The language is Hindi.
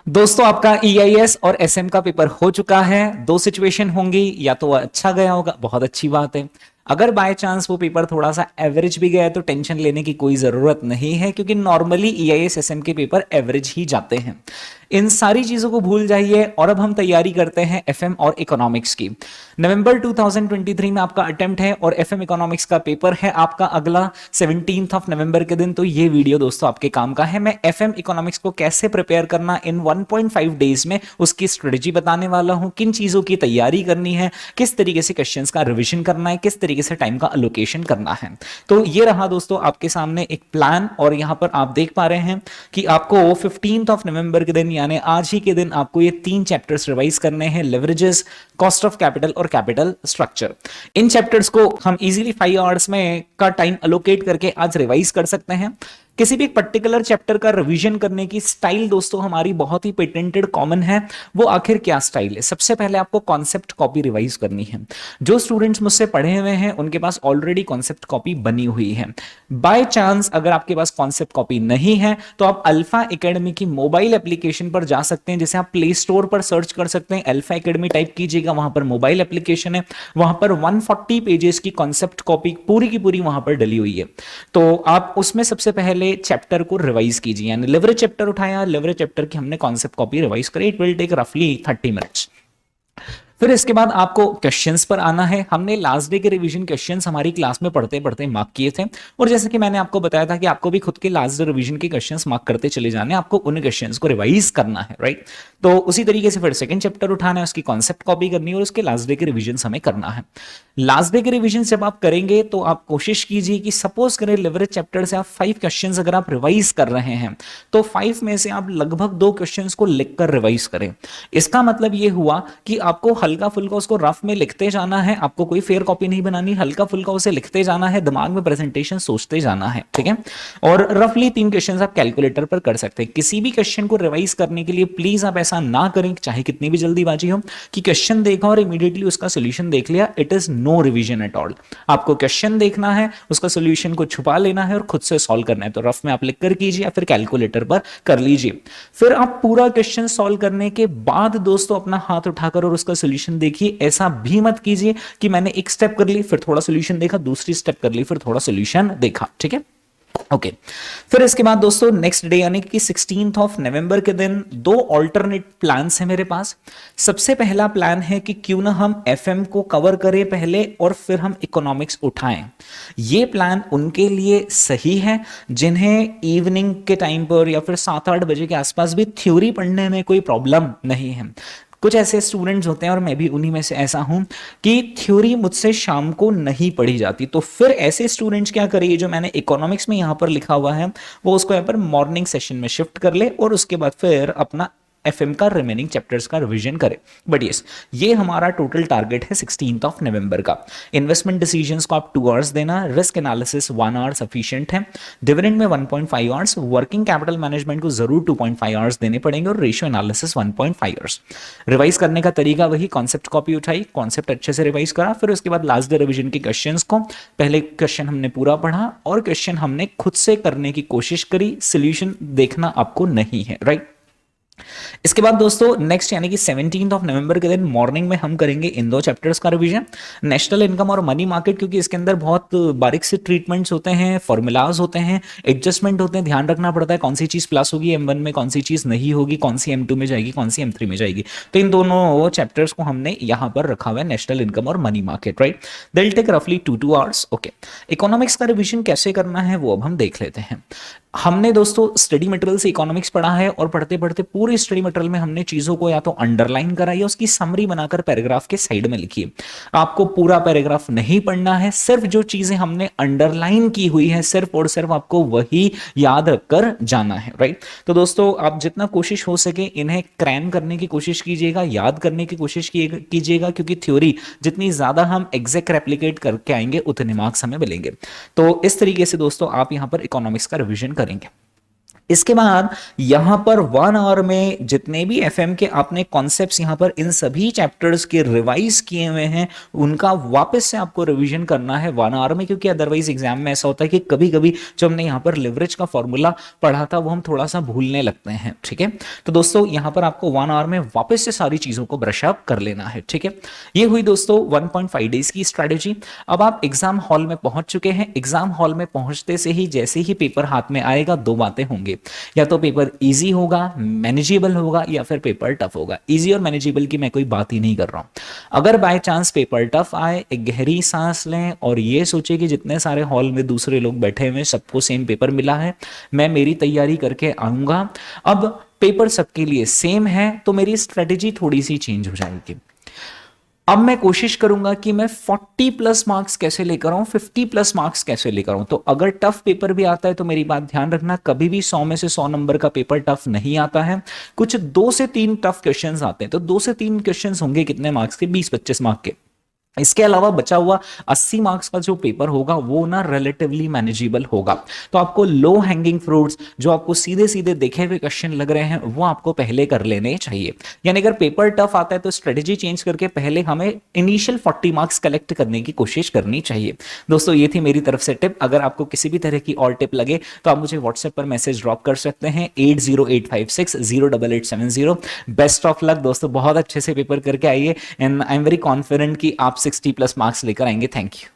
दोस्तों आपका ईआईएस और एसएम का पेपर हो चुका है। दो सिचुएशन होंगी, या तो वो अच्छा गया होगा, बहुत अच्छी बात है। अगर बाय चांस वो पेपर थोड़ा सा एवरेज भी गया है तो टेंशन लेने की कोई जरूरत नहीं है, क्योंकि नॉर्मली ईआईएस एसएम के पेपर एवरेज ही जाते हैं। इन सारी चीजों को भूल जाइए और अब हम तैयारी करते हैं एफएम और इकोनॉमिक्स की। नवंबर 2023 में आपका अटेम्प्ट है और एफएम इकोनॉमिक्स का पेपर है आपका अगला 17 ऑफ नवंबर के दिन। तो ये वीडियो दोस्तों आपके काम का है। मैं एफएम इकोनॉमिक्स को कैसे प्रिपेयर करना इन 1.5 डेज में उसकी स्ट्रेटेजी बताने वाला हूं, किन चीजों की तैयारी करनी है, किस तरीके से क्वेश्चंस का रिवीजन करना है, किस तरीके से टाइम का अलोकेशन करना है। तो ये रहा दोस्तों आपके सामने एक प्लान, और यहां पर आप देख पा रहे हैं कि आपको 15 ऑफ नवंबर के दिन यानी आज ही के दिन आपको ये 3 चैप्टर्स रिवाइज करने हैं, लेवरेजेस, कॉस्ट ऑफ कैपिटल और कैपिटल स्ट्रक्चर। इन चैप्टर्स को हम इजीली 5 आवर्स में का टाइम अलोकेट करके आज रिवाइज कर सकते हैं। किसी भी पर्टिकुलर चैप्टर का रिवीजन करने की स्टाइल दोस्तों हमारी बहुत ही पेटेंटेड कॉमन है। वो आखिर क्या स्टाइल है? सबसे पहले आपको कॉन्सेप्ट कॉपी रिवाइज करनी है। जो स्टूडेंट्स मुझसे पढ़े हुए हैं उनके पास ऑलरेडी कॉन्सेप्ट कॉपी बनी हुई है। बाय चांस अगर आपके पास कॉन्सेप्ट कॉपी नहीं है तो आप अल्फा एकेडमी की मोबाइल एप्लीकेशन पर जा सकते हैं, जैसे आप प्ले स्टोर पर सर्च कर सकते हैं, अल्फा एकेडमी टाइप कीजिएगा, वहां पर मोबाइल एप्लीकेशन है, वहां पर 140 पेजेस की कॉन्सेप्ट कॉपी पूरी की पूरी वहां पर डली हुई है। तो आप उसमें सबसे पहले चैप्टर को रिवाइज कीजिए, यानी लिवरेज चैप्टर उठाया, लिवरेज चैप्टर की हमने कॉन्सेप्ट कॉपी रिवाइज करी। इट विल टेक रफली 30 मिनट्स। फिर इसके बाद आपको क्वेश्चंस पर आना है। हमने लास्ट डे के रिवीजन क्वेश्चंस हमारी क्लास में पढ़ते पढ़ते मार्क किए थे, और जैसे कि मैंने आपको बताया था कि आपको भी खुद के लास्ट डे रिवीजन के क्वेश्चंस मार्क करते चले जाने, आपको उन क्वेश्चंस को रिवाइज करना है, राइट। तो उसी तरीके से फिर सेकंड चैप्टर उठाना है, उसकी कॉन्सेप्ट कॉपी करनी है और उसके लास्ट डे के रिवीजन हमें करना है। लास्ट डे के रिवीजन जब आप करेंगे तो आप कोशिश कीजिए कि सपोज करें लिवरेज चैप्टर से आप 5 क्वेश्चंस अगर आप रिवाइज कर रहे हैं तो 5 में से आप लगभग 2 क्वेश्चंस को लिखकर रिवाइज करें। इसका मतलब ये हुआ कि आपको हल्का फुल्का उसको रफ में लिखते जाना है, आपको कोई फेयर कॉपी नहीं बनानी, हल्का फुल्का उसे लिखते जाना है, दिमाग में प्रेजेंटेशन सोचते जाना है, ठीक है। और रफली 3 क्वेश्चंस आप कैलकुलेटर पर कर सकते हैं। किसी भी क्वेश्चन को रिवाइज करने के लिए प्लीज आप ऐसा ना करें, चाहे कितनी भी जल्दीबाजी हो, कि क्वेश्चन देखा और इमीडिएटली उसका सोल्यूशन देख लिया। It is no revision at all. आपको क्वेश्चन देखना है, उसका सोल्यूशन को छुपा लेना है और खुद से सॉल्व करना है। तो रफ में आप लिख कर कीजिए या फिर कैलकुलेटर पर कर लीजिए। फिर आप पूरा क्वेश्चन सॉल्व करने के बाद दोस्तों अपना हाथ उठाकर और उसका सोल्यूशन देखिए। ऐसा भी मत कीजिए कि मैंने एक स्टेप कर ली, फिर थोड़ा सोल्यूशन देखा, दूसरी स्टेप कर ली, फिर थोड़ा सोल्यूशन देखा, ठीक है। ओके फिर इसके बाद दोस्तों नेक्स्ट डे यानी कि 16 ऑफ नवंबर के दिन 2 ऑल्टरनेट प्लान्स हैं मेरे पास। सबसे पहला प्लान है कि क्यों ना हम एफएम को कवर करें पहले और फिर हम इकोनॉमिक्स उठाएं। ये प्लान उनके लिए सही है जिन्हें इवनिंग के टाइम पर या फिर 7-8 बजे के आसपास भी थ्योरी पढ़ने में कोई प्रॉब्लम नहीं है। कुछ ऐसे स्टूडेंट्स होते हैं और मैं भी उन्हीं में से ऐसा हूं कि थ्योरी मुझसे शाम को नहीं पढ़ी जाती। तो फिर ऐसे स्टूडेंट्स क्या करिए, जो मैंने इकोनॉमिक्स में यहां पर लिखा हुआ है वो उसको यहां पर मॉर्निंग सेशन में शिफ्ट कर ले और उसके बाद फिर अपना एफएम का रिमेनिंग चैप्टर्स का रिवीजन करें। बट यस, ये हमारा टोटल टारगेट है 16 ऑफ नवंबर का। इन्वेस्टमेंट डिसीजंस को आप 2 आवर्स देना, रिस्क एनालिसिस 1 आवर सफिशिएंट है, डिविडेंड में 1.5 आवर्स, वर्किंग कैपिटल मैनेजमेंट को जरूर 2.5 आवर्स देने पड़ेंगे और रेशियो एनालिसिस 1.5 आवर्स। रिवाइज करने का तरीका वही, कॉन्सेप्ट कॉपी उठाई, कॉन्सेप्ट अच्छे से रिवाइज करा, फिर उसके बाद लास्ट डे रिवीजन के क्वेश्चंस को पहले क्वेश्चन हमने पूरा पढ़ा और क्वेश्चन हमने खुद से करने की कोशिश करी, सोल्यूशन देखना आपको नहीं है, राइट। इसके बाद दोस्तों नेक्स्ट यानी कि 17 ऑफ नवंबर के दिन मॉर्निंग में हम करेंगे इन 2 चैप्टर्स का रिवीजन, नेशनल इनकम और मनी मार्केट, क्योंकि इसके अंदर बहुत बारीक से ट्रीटमेंट्स होते हैं, फॉर्मूलाज होते हैं, एडजस्टमेंट होते हैं, ध्यान रखना पड़ता है कौन सी चीज प्लस होगी M1 में, कौन सी चीज नहीं होगी, कौन सी M2 में जाएगी, कौन सी M3 में जाएगी। तो इन दोनों चैप्टर्स को हमने यहां पर रखा हुआ है, नेशनल इनकम और money market, right. They will take रफली 2 आवर्स। ओके, इकोनॉमिक्स का रिवीजन कैसे करना है वो अब हम देख लेते हैं। हमने दोस्तों स्टडी मटेरियल से इकोनॉमिक्स पढ़ा है और पढ़ते पढ़ते पूरी स्टडी मटेरियल में हमने चीजों को या तो अंडरलाइन करा या उसकी समरी बनाकर पैराग्राफ के साइड में लिखी है। आपको पूरा पैराग्राफ नहीं पढ़ना है, सिर्फ जो चीजें हमने अंडरलाइन की हुई है सिर्फ और सिर्फ आपको वही याद रखकर जाना है, राइट। तो दोस्तों आप जितना कोशिश हो सके इन्हें क्रैम करने की कोशिश कीजिएगा, याद करने की कोशिश कीजिएगा, क्योंकि थ्योरी जितनी ज्यादा हम एग्जैक्ट रेप्लिकेट करके आएंगे उतने मार्क्स हमें मिलेंगे। तो इस तरीके से दोस्तों आप यहां पर इकोनॉमिक्स का रिवीजन करेंगे। इसके बाद यहां पर 1 आवर में जितने भी एफएम के आपने कॉन्सेप्ट्स यहां पर इन सभी चैप्टर्स के रिवाइज किए हुए हैं, उनका वापस से आपको रिवीजन करना है 1 आवर में, क्योंकि अदरवाइज एग्जाम में ऐसा होता है कि कभी कभी जो हमने यहां पर लिवरेज का फॉर्मूला पढ़ा था वो हम थोड़ा सा भूलने लगते हैं। ठीक है, तो दोस्तों यहां पर आपको 1 आवर में वापस से सारी चीजों को ब्रश अप कर लेना है। ठीक है, ये हुई दोस्तों 1.5 डेज की स्ट्रेटेजी। अब आप एग्जाम हॉल में पहुंच चुके हैं। एग्जाम हॉल में पहुंचते से ही जैसे ही पेपर हाथ में आएगा, दो बातें होंगी, या तो पेपर इजी होगा, मैनेजेबल होगा, या फिर पेपर टफ होगा। इजी और मैनेजेबल की मैं कोई बात ही नहीं कर रहा हूं। अगर बाय चांस पेपर टफ आए, एक गहरी सांस लें और ये सोचे कि जितने सारे हॉल में दूसरे लोग बैठे हुए सबको सेम पेपर मिला है, मैं मेरी तैयारी करके आऊंगा। अब पेपर सबके लिए सेम है तो मेरी स्ट्रेटेजी थोड़ी सी चेंज हो जाएगी। अब मैं कोशिश करूंगा कि मैं 40 प्लस मार्क्स कैसे लेकर आऊं, 50 प्लस मार्क्स कैसे लेकर आऊं। तो अगर टफ पेपर भी आता है तो मेरी बात ध्यान रखना, कभी भी 100 में से 100 नंबर का पेपर टफ नहीं आता है। कुछ 2 से 3 टफ क्वेश्चंस आते हैं, तो 2 से 3 क्वेश्चंस होंगे कितने मार्क्स के, 20-25 मार्क्स के। इसके अलावा बचा हुआ 80 मार्क्स का जो पेपर होगा वो ना रिलेटिवली मैनेजेबल होगा। तो आपको लो हैंगिंग फ्रूट्स, जो आपको सीधे सीधे देखे हुए क्वेश्चन लग रहे हैं, वो आपको पहले कर लेने चाहिए। यानी अगर पेपर टफ आता है तो स्ट्रेटेजी चेंज करके पहले हमें इनिशियल 40 मार्क्स कलेक्ट करने की कोशिश करनी चाहिए। दोस्तों ये थी मेरी तरफ से टिप। अगर आपको किसी भी तरह की और टिप लगे तो आप मुझे व्हाट्सएप पर मैसेज ड्रॉप कर सकते हैं 8085608870। बेस्ट ऑफ लक दोस्तों, बहुत अच्छे से पेपर करके आइए and I am very confident कि आप 60 प्लस मार्क्स लेकर आएंगे। Thank you.